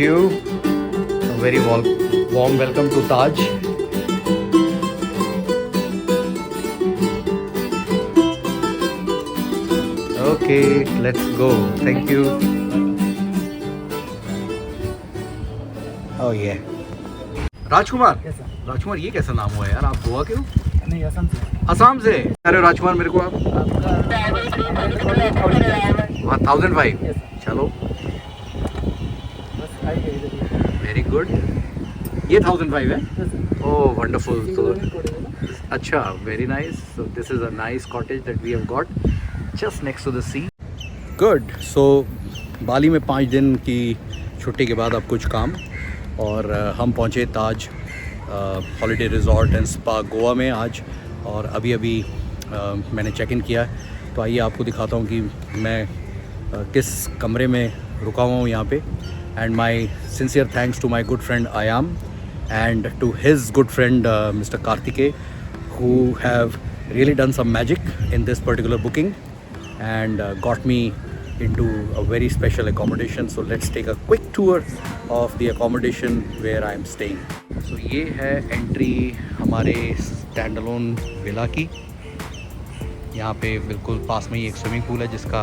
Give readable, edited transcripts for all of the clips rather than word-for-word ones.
you. A very warm welcome to Taj. Okay, let's go. Thank you. Oh yeah. राजकुमार, राजकुमार ये कैसा नाम हुआ यार? आप गोवा के हो? नहीं, असम से। असम से? अरे राजकुमार मेरे को आप 1005। चलो वेरी गुड। ये 1005 है? Oh wonderful. तो अच्छा, very nice. So this is a nice cottage that we have got just next to the sea. Good. So Bali में 5 दिन की छुट्टी के बाद अब कुछ काम, और हम पहुँचे Taj holiday resort and spa Goa में आज, और अभी मैंने चेक इन किया है। तो आइए आपको दिखाता हूँ कि मैं किस कमरे में रुका हुआ हूँ यहाँ पे। And my sincere thanks to my good friend Ayam and to his good friend mister Kartike, who have really done some magic in this particular booking and got me into a very special accommodation. So let's take a quick tour of the accommodation where I am staying. So ये है entry हमारे stand alone villa की। यहाँ पे बिल्कुल पास में ही एक swimming pool है जिसका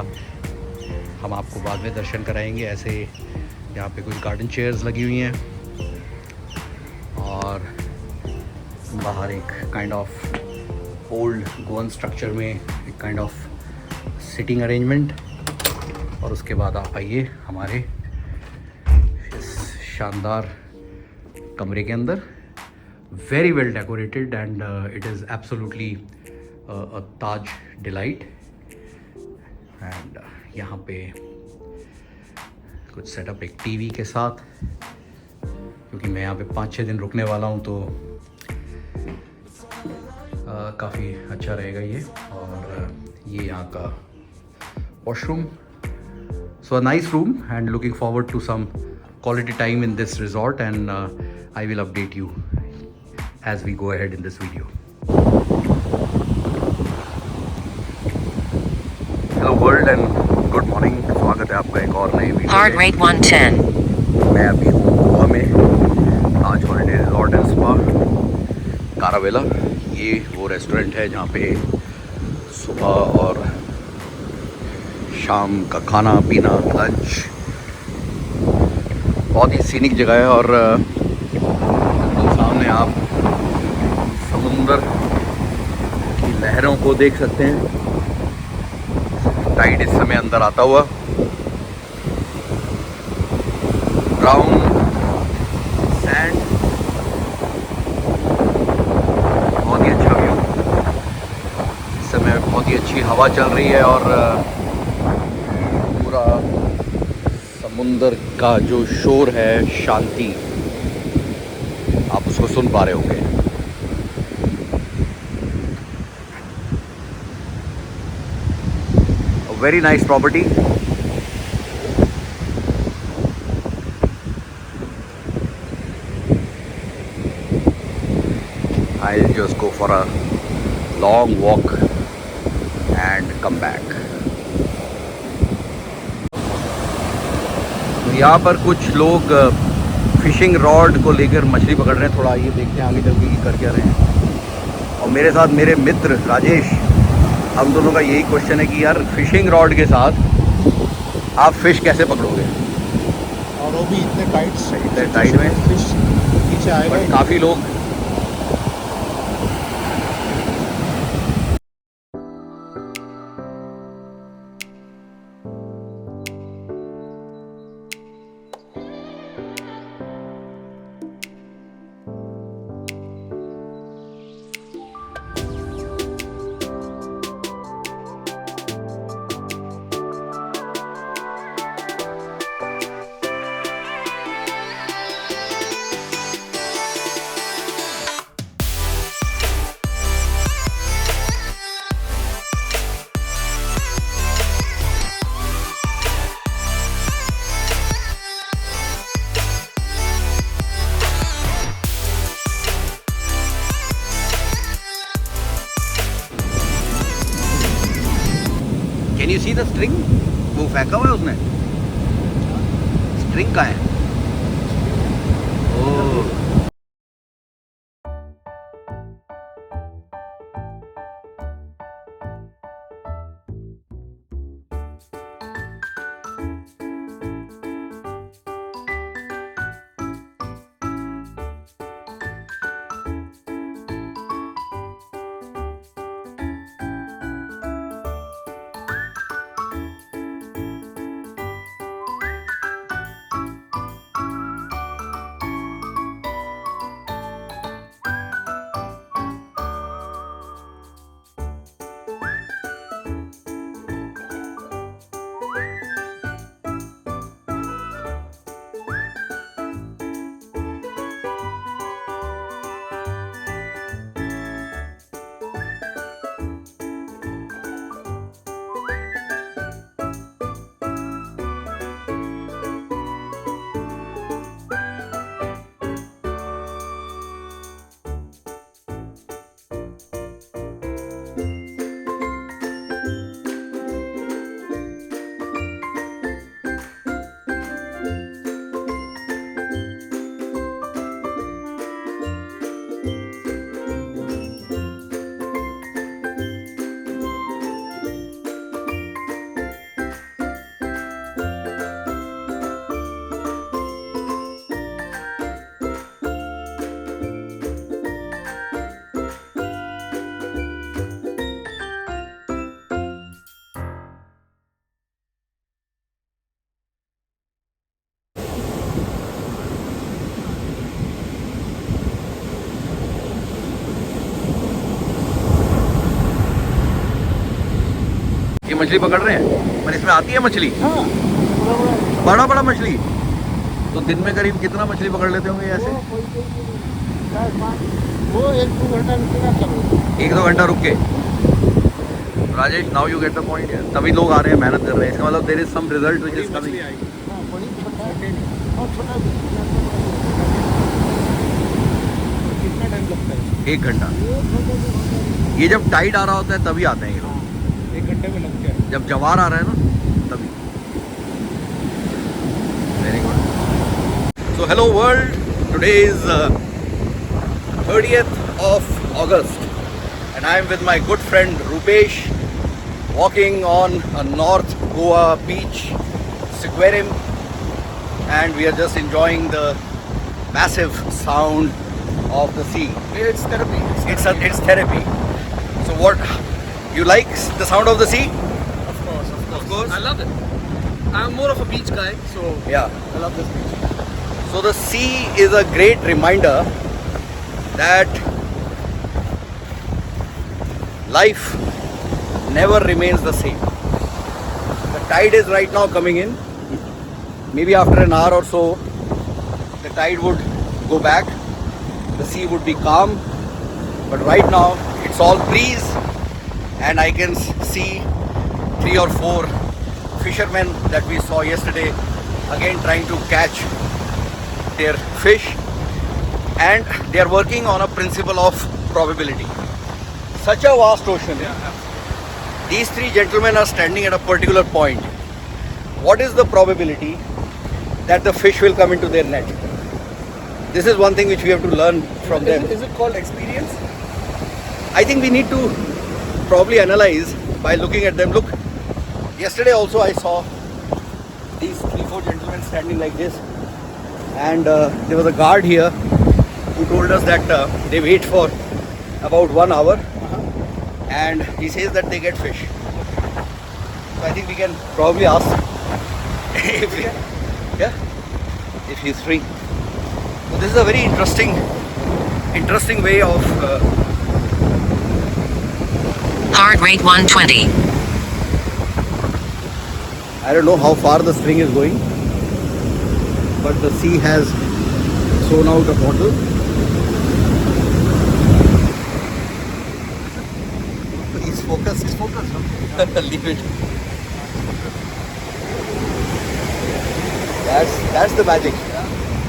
हम आपको बाद में दर्शन कराएंगे। ऐसे यहाँ पे कुछ गार्डन चेयर्स लगी हुई हैं, और बाहर एक kind of old Goan structure में एक काइंड ऑफ सिटिंग अरेंजमेंट। और उसके बाद आप आइए हमारे इस शानदार कमरे के अंदर। Very well decorated and it is absolutely a Taj delight. And यहाँ पे कुछ सेटअप एक टीवी के साथ, क्योंकि मैं यहाँ पे 5-6 दिन रुकने वाला हूँ, तो काफ़ी अच्छा रहेगा ये। और ये यहाँ का washroom. So a nice room and looking forward to some quality time in this resort, and I will update you as we go ahead in this video. Hello world and good morning. स्वागत है आपका एक और नए video. Heart rate 110. मैं अभी हूँ गोवा में, ताज हॉलीडे रिजॉर्ट एंड स्पा कारावेला। ये वो रेस्टोरेंट है जहाँ पे सुबह और शाम का खाना पीना, लंच, बहुत ही सीनिक जगह है। और तो सामने आप समुंदर की लहरों को देख सकते हैं। टाइड इस समय अंदर आता हुआ। ब्राउन सैंड, बहुत ही अच्छा व्यू। इस समय बहुत ही अच्छी हवा चल रही है, और पूरा समुंदर का जो शोर है, शांति, आप उसको सुन पा रहे होंगे। Very nice property. I'll just go for a long walk and come back. तो यहाँ पर कुछ लोग फिशिंग रॉड को लेकर मछली पकड़ रहे हैं। थोड़ा ये देखते हैं आगे चल के कर क्या रहे हैं। और मेरे साथ मेरे मित्र राजेश, हम दोनों का यही क्वेश्चन है कि यार फिशिंग रॉड के साथ आप फिश कैसे पकड़ोगे? और वो भी इतने टाइट में फिश नीचे आएगा। काफ़ी लोग can you see the string? वो फेंका हुआ है उसने। स्ट्रिंग का है। ये मछली पकड़ रहे हैं, पर इसमें आती है मछली, हाँ बड़ा बड़ा मछली। तो दिन में करीब कितना मछली पकड़ लेते होंगे ऐसे? वो 1-2 घंटा रुकेगा चलो। 1-2 घंटा रुक के। Rajesh, now you get the point है, तभी लोग आ रहे हैं, मेहनत कर रहे हैं, इसका मतलब there is some result which is coming. हाँ बड़ी छोटा और छोटा कितना टाइम लगता है? 1 घंटा। ये जब टाइड आ रहा होता है तभी आते हैं ये लोग, 1 घंटे में लग गया। जब जवार आ रहा है ना तभी। Very good. So hello world, today is 30th of August and I am with my good friend Rupesh, walking on a North Goa beach, Sequoiam, and we are just enjoying the massive sound of the sea. It's therapy. It's therapy. So what, you like the sound of the sea? Of course. course. I love it. I'm more of a beach guy, so Yeah. I love this beach. So the sea is a great reminder that life never remains the same. The tide is right now coming in. Maybe after an hour or so, the tide would go back. The sea would be calm. But right now, it's all breeze, and I can see 3 or 4 fishermen that we saw yesterday again trying to catch their fish, and they are working on a principle of probability. Such a vast ocean. These 3 gentlemen are standing at a particular point. What is the probability that the fish will come into their net? This is one thing which we have to learn from them. Is it called experience? I think we need to probably analyze by looking at them. Look, yesterday also I saw these 3-4 gentlemen standing like this, and there was a guard here who told us that they wait for about 1 hour, and he says that they get fish. So I think we can probably ask if we, yeah, if he's free. So this is a very interesting way of Heart rate 120. I don't know how far the string is going, but the sea has thrown out a bottle. He's focused. He's focused. Leave it. That's the magic.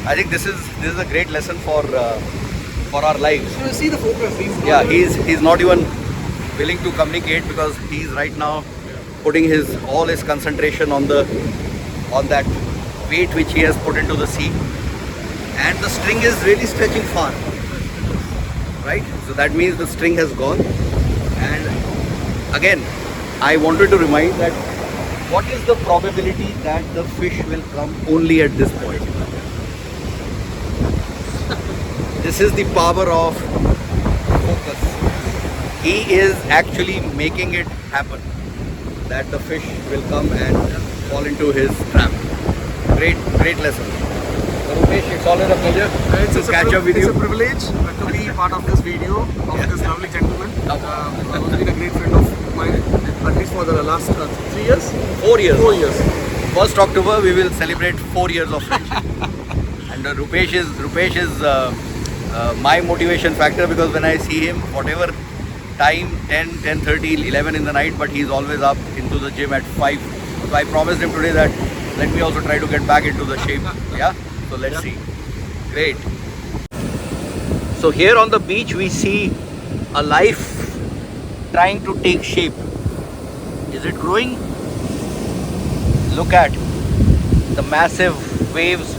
I think this is a great lesson for our lives. You see the focus. Yeah, he's not even willing to communicate because he's right now putting all his concentration on that weight which he has put into the sea, and the string is really stretching far, right? So that means the string has gone. And again, I wanted to remind that what is the probability that the fish will come only at this point? This is the power of focus. He is actually making it happen, that the fish will come and fall into his trap. Great lesson. So Rupesh, it's always a pleasure to catch up with you. It's a privilege to be part of this video of this lovely gentleman. He's been a great friend of mine, at least for the last 3 years. 4 years. 4 years. 1st October we will celebrate 4 years of friendship. And Rupesh is my motivation factor, because when I see him, whatever time, 10, 10:30, 11 in the night, but he's always up into the gym at 5. So I promised him today that let me also try to get back into the shape. Yeah? So let's see. Great. So here on the beach we see a life trying to take shape. Is it growing? Look at the massive waves,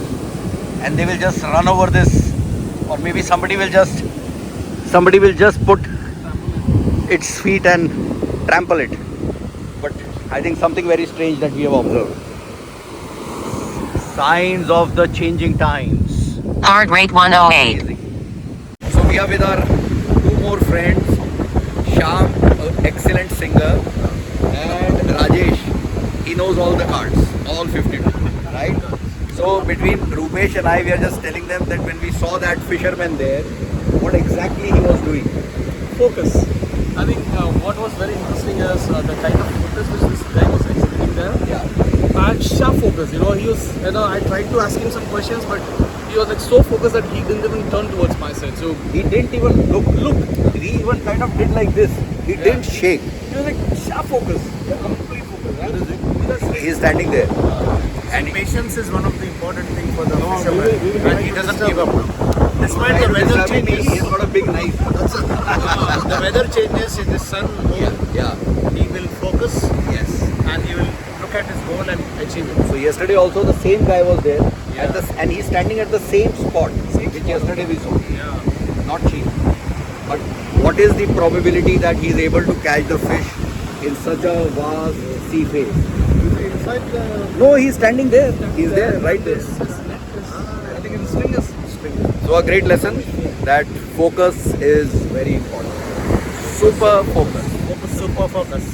and they will just run over this, or maybe somebody will just put its feet and trample it. But I think something very strange that we have observed. Signs of the changing times. Heart rate 108. Amazing. So we are with our 2 more friends, Shyam, an excellent singer, and Rajesh. He knows all the cards, all 52, right? So between Rupesh and I, we are just telling them that when we saw that fisherman there, what exactly he was doing. focus. I think what was very interesting is the kind of focus which this guy was exhibiting there. Yeah. Sharp focus. You know, he was. You know, I tried to ask him some questions, but he was like so focused that he didn't even turn towards my side. So He didn't even look. He even kind of did like this. He didn't shake. he was like sharp focus, complete focus. He's standing there. And patience is one of the important things for the fisherman, and he doesn't give up. Despite the weather changes, He's got a big knife. the weather changes in the sun, Yeah. he will focus Yes. and he will look at his goal and achieve it. So yesterday also the same guy was there, Yeah. and he's standing at the same spot which yesterday we saw. Yeah. Not cheap. But what is the probability that he's able to catch the fish in such a vast sea face? Inside the No, he's standing there. He's there, right there. I think in string is string. So a great lesson that focus is very important. Super focus. super focus.